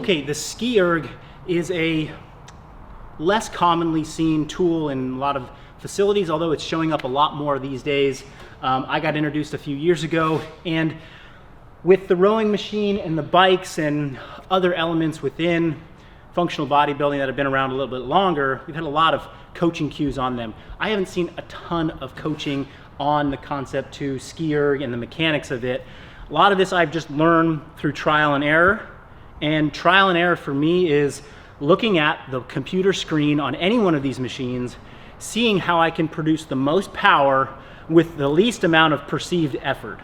Okay, the ski erg is a less commonly seen tool in a lot of facilities, although it's showing up a lot more these days. I got introduced a few years ago, and with the rowing machine and the bikes and other elements within functional bodybuilding that have been around a little bit longer, we've had a lot of coaching cues on them. I haven't seen a ton of coaching on the concept to ski erg and the mechanics of it. A lot of this I've just learned through trial and error. And trial and error for me is looking at the computer screen on any one of these machines, seeing how I can produce the most power with the least amount of perceived effort.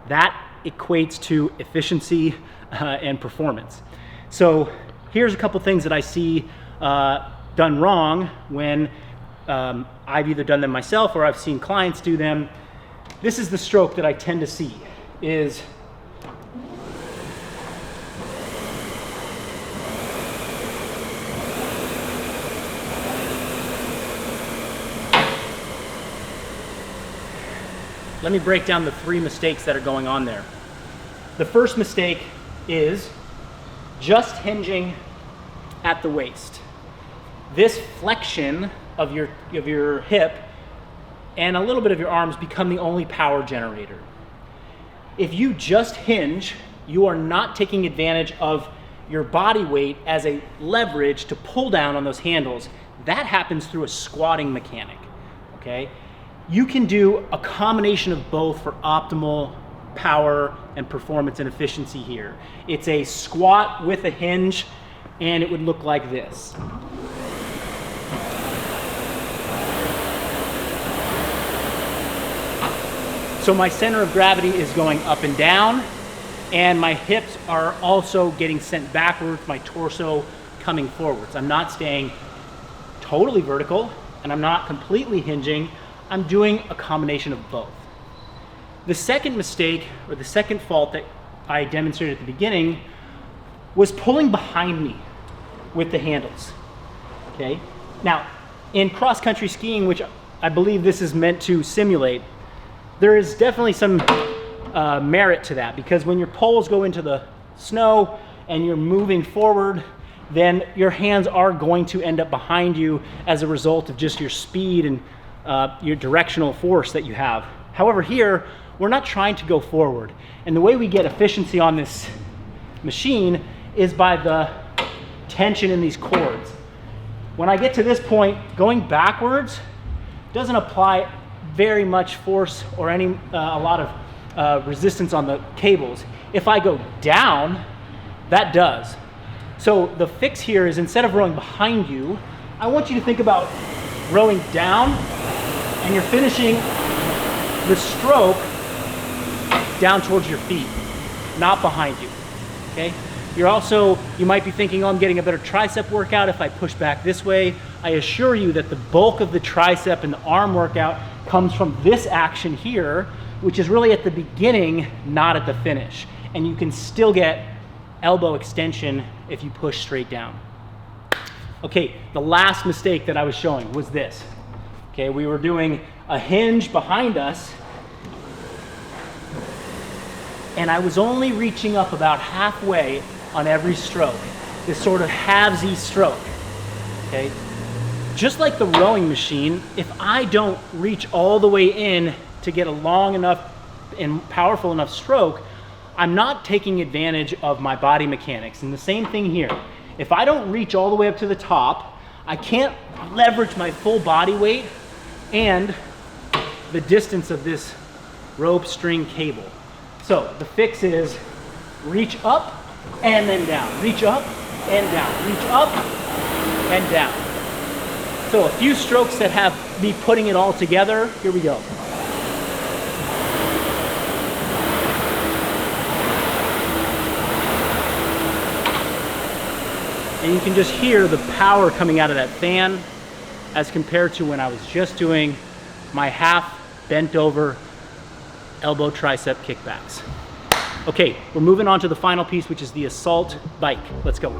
That equates to efficiency and performance. So here's a couple things that I see done wrong when I've either done them myself or I've seen clients do them. This is the stroke that I tend to see is let me break down the three mistakes that are going on there. The first mistake is just hinging at the waist. This flexion of your hip and a little bit of your arms become the only power generator. If you just hinge, you are not taking advantage of your body weight as a leverage to pull down on those handles. That happens through a squatting mechanic, okay? You can do a combination of both for optimal power and performance and efficiency here. It's a squat with a hinge, and it would look like this. So my center of gravity is going up and down, and my hips are also getting sent backwards, my torso coming forwards. I'm not staying totally vertical, and I'm not completely hinging. I'm doing a combination of both. The second mistake, or the second fault that I demonstrated at the beginning, was pulling behind me with the handles, okay? Now, in cross-country skiing, which I believe this is meant to simulate, there is definitely some merit to that, because when your poles go into the snow and you're moving forward, then your hands are going to end up behind you as a result of just your speed and your directional force that you have. However, here, we're not trying to go forward. And the way we get efficiency on this machine is by the tension in these cords. When I get to this point, going backwards doesn't apply very much force or a lot of resistance on the cables. If I go down, that does. So the fix here is, instead of rowing behind you, I want you to think about rowing down, and you're finishing the stroke down towards your feet, not behind you, okay? You might be thinking, oh, I'm getting a better tricep workout if I push back this way. I assure you that the bulk of the tricep and the arm workout comes from this action here, which is really at the beginning, not at the finish. And you can still get elbow extension if you push straight down. Okay, the last mistake that I was showing was this. Okay, we were doing a hinge behind us, and I was only reaching up about halfway on every stroke. This sort of halvesy stroke, okay? Just like the rowing machine, if I don't reach all the way in to get a long enough and powerful enough stroke, I'm not taking advantage of my body mechanics. And the same thing here. If I don't reach all the way up to the top, I can't leverage my full body weight and the distance of this rope string cable. So the fix is reach up and then down, reach up and down, reach up and down. So a few strokes that have me putting it all together. Here we go. And you can just hear the power coming out of that fan as compared to when I was just doing my half bent over elbow tricep kickbacks. Okay, we're moving on to the final piece, which is the assault bike. Let's go.